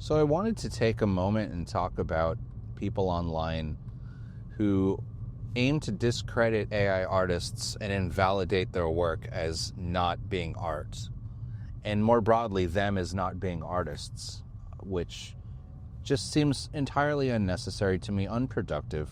So I wanted to take a moment and talk about people online who aim to discredit AI artists and invalidate their work as not being art. And more broadly, them as not being artists, which just seems entirely unnecessary to me, unproductive,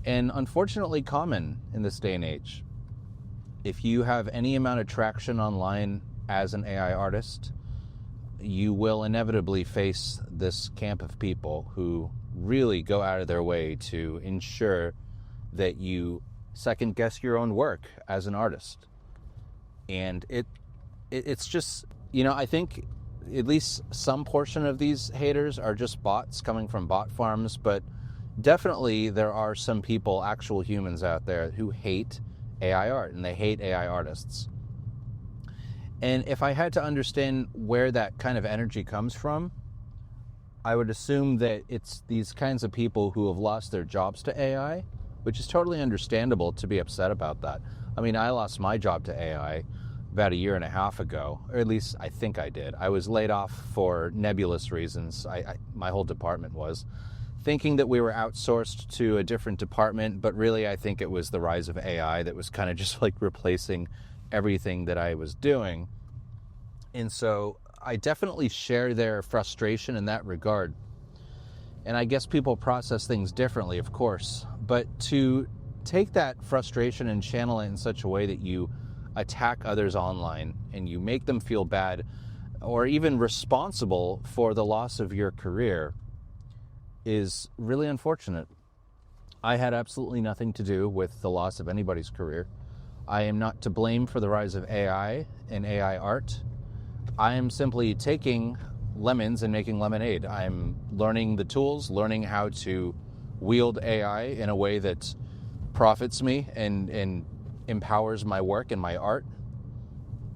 and unfortunately common in this day and age. If you have any amount of traction online as an AI artist, you will inevitably face this camp of people who really go out of their way to ensure that you second guess your own work as an artist. And it's just, I think at least some portion of these haters are just bots coming from bot farms, but definitely there are some people, actual humans out there, who hate AI art and they hate AI artists. And if I had to understand where that kind of energy comes from, I would assume that it's these kinds of people who have lost their jobs to AI, which is totally understandable to be upset about that. I mean, I lost my job to AI about a year and a half ago, or at least I think I did. I was laid off for nebulous reasons. My whole department was, thinking that we were outsourced to a different department, but really I think it was the rise of AI that was kind of just like replacing everything that I was doing. And so I definitely share their frustration in that regard. And I guess people process things differently, of course. But to take that frustration and channel it in such a way that you attack others online and you make them feel bad or even responsible for the loss of your career is really unfortunate. I had absolutely nothing to do with the loss of anybody's career. I am not to blame for the rise of AI and AI art. I am simply taking lemons and making lemonade. I'm learning the tools, learning how to wield AI in a way that profits me and empowers my work and my art.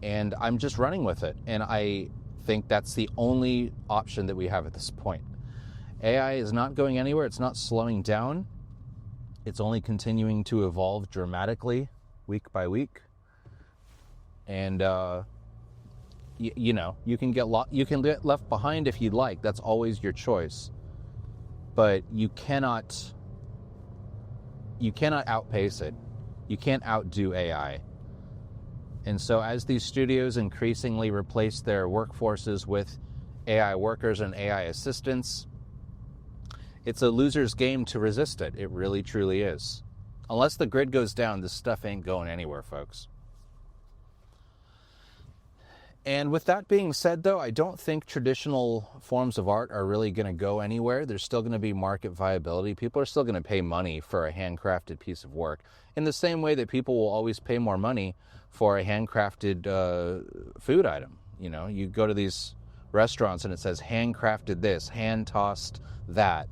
And I'm just running with it. And I think that's the only option that we have at this point. AI is not going anywhere. It's not slowing down. It's only continuing to evolve dramatically week by week. And, you can get left behind if you'd like. That's always your choice. But you cannot outpace it. You can't outdo AI. And so as these studios increasingly replace their workforces with AI workers and AI assistants, it's a loser's game to resist it. It really, truly is. Unless the grid goes down, this stuff ain't going anywhere, folks. And with that being said, though, I don't think traditional forms of art are really going to go anywhere. There's still going to be market viability. People are still going to pay money for a handcrafted piece of work in the same way that people will always pay more money for a handcrafted food item. You go to these restaurants and it says handcrafted this, hand-tossed that.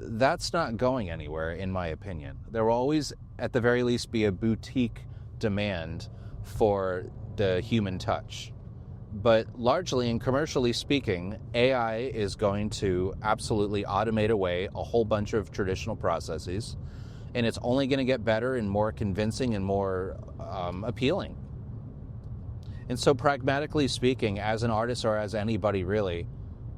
That's not going anywhere, in my opinion. There will always, at the very least, be a boutique demand for the human touch. But largely and commercially speaking, AI is going to absolutely automate away a whole bunch of traditional processes, and it's only going to get better and more convincing and more appealing. And so pragmatically speaking, as an artist or as anybody really,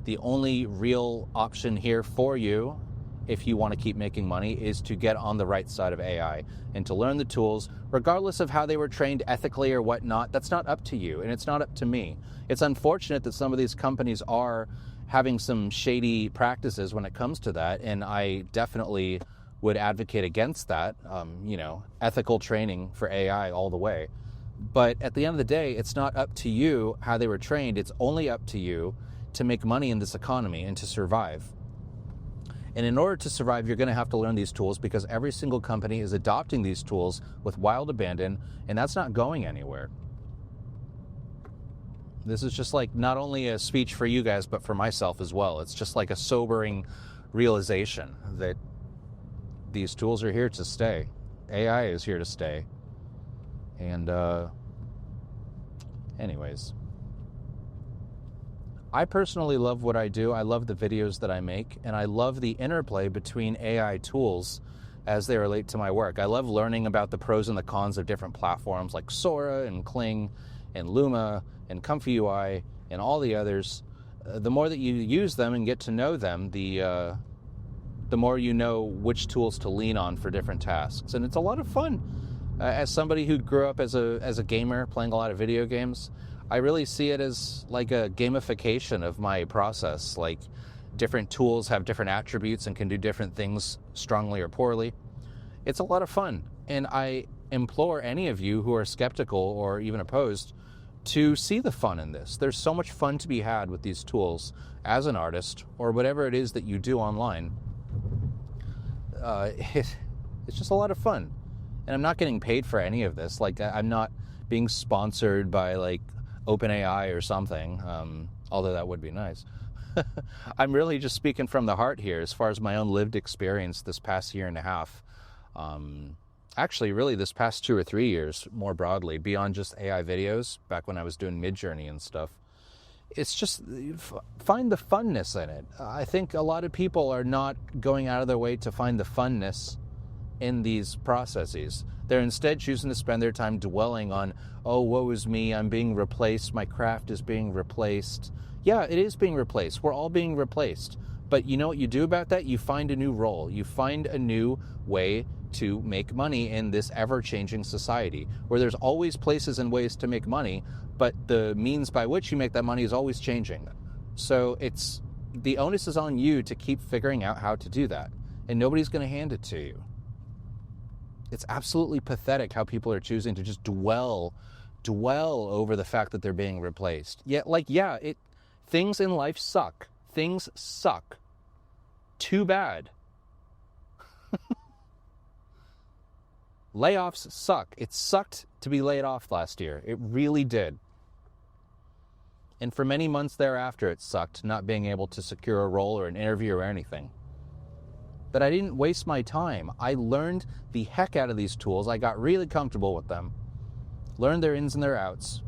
the only real option here for you, if you want to keep making money, is to get on the right side of AI and to learn the tools, regardless of how they were trained ethically or whatnot. That's not up to you, and it's not up to me. It's unfortunate that some of these companies are having some shady practices when it comes to that, and I definitely would advocate against that, ethical training for AI all the way. But at the end of the day, it's not up to you how they were trained. It's only up to you to make money in this economy and to survive. And in order to survive, you're going to have to learn these tools because every single company is adopting these tools with wild abandon, and that's not going anywhere. This is just like not only a speech for you guys, but for myself as well. It's just like a sobering realization that these tools are here to stay. AI is here to stay. And anyways, I personally love what I do. I love the videos that I make, and I love the interplay between AI tools as they relate to my work. I love learning about the pros and the cons of different platforms like Sora and Kling and Luma and Comfy UI and all the others. the more that you use them and get to know them, the more you know which tools to lean on for different tasks. And it's a lot of fun. As somebody who grew up as a gamer, playing a lot of video games, I really see it as like a gamification of my process. Like, different tools have different attributes and can do different things strongly or poorly. It's a lot of fun. And I implore any of you who are skeptical or even opposed to see the fun in this. There's so much fun to be had with these tools as an artist or whatever it is that you do online. It's just a lot of fun. And I'm not getting paid for any of this. Like, I'm not being sponsored by like OpenAI or something, although that would be nice. I'm really just speaking from the heart here as far as my own lived experience this past year and a half. Actually, really this past 2 or 3 years more broadly, beyond just AI videos, back when I was doing Midjourney and stuff. It's just, find the funness in it. I think a lot of people are not going out of their way to find the funness in these processes. They're instead choosing to spend their time dwelling on, oh, woe is me, I'm being replaced, my craft is being replaced. Yeah, it is being replaced. We're all being replaced. But you know what you do about that? You find a new role. You find a new way to make money in this ever-changing society where there's always places and ways to make money, but the means by which you make that money is always changing. So the onus is on you to keep figuring out how to do that, and nobody's going to hand it to you. It's absolutely pathetic how people are choosing to just dwell over the fact that they're being replaced. Things in life suck. Things suck. Too bad. Layoffs suck. It sucked to be laid off last year. It really did. And for many months thereafter, it sucked not being able to secure a role or an interview or anything. But I didn't waste my time. I learned the heck out of these tools. I got really comfortable with them. Learned their ins and their outs.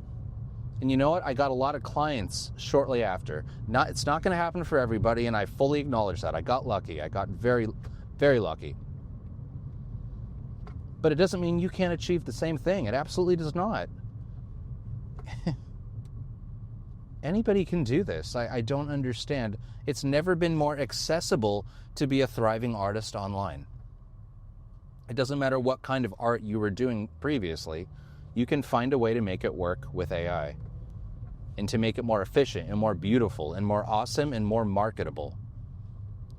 And you know what? I got a lot of clients shortly after. It's not going to happen for everybody, and I fully acknowledge that. I got lucky. I got very, very lucky. But it doesn't mean you can't achieve the same thing. It absolutely does not. Anybody can do this. I don't understand. It's never been more accessible to be a thriving artist online. It doesn't matter what kind of art you were doing previously. You can find a way to make it work with AI and to make it more efficient and more beautiful and more awesome and more marketable.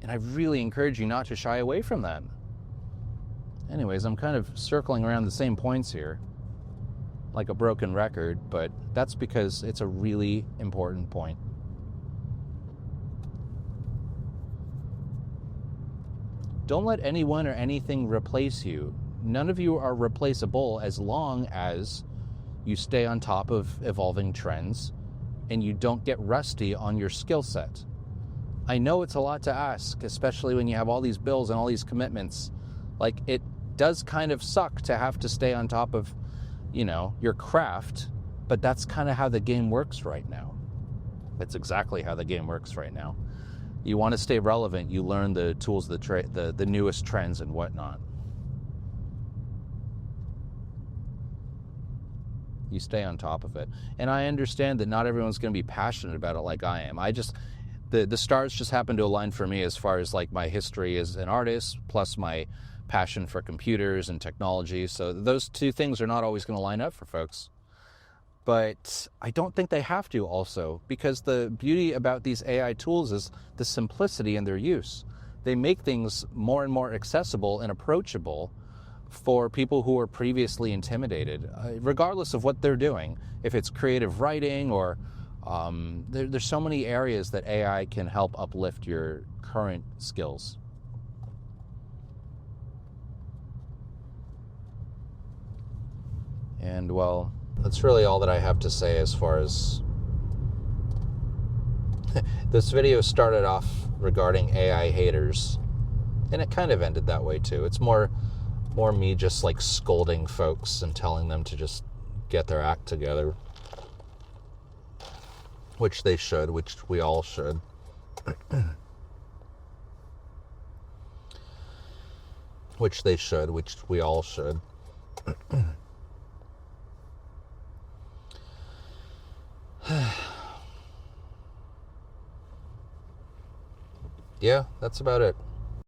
And I really encourage you not to shy away from that. Anyways, I'm kind of circling around the same points here, like a broken record, but that's because it's a really important point. Don't let anyone or anything replace you. None of you are replaceable as long as you stay on top of evolving trends and you don't get rusty on your skill set. I know it's a lot to ask, especially when you have all these bills and all these commitments. Like, it does kind of suck to have to stay on top of, your craft, but that's kind of how the game works right now. That's exactly how the game works right now. You want to stay relevant, you learn the tools, the newest trends and whatnot. You stay on top of it. And I understand that not everyone's going to be passionate about it like I am. The stars just happen to align for me as far as like my history as an artist, plus my passion for computers and technology. So those two things are not always going to line up for folks. But I don't think they have to also, because the beauty about these AI tools is the simplicity in their use. They make things more and more accessible and approachable for people who were previously intimidated, regardless of what they're doing. If it's creative writing or there's so many areas that AI can help uplift your current skills. And well, that's really all that I have to say as far as this video started off regarding AI haters, and it kind of ended that way too. It's more me just like scolding folks and telling them to just get their act together, which they should, which we all should. Which they should, which we all should. Yeah, that's about it.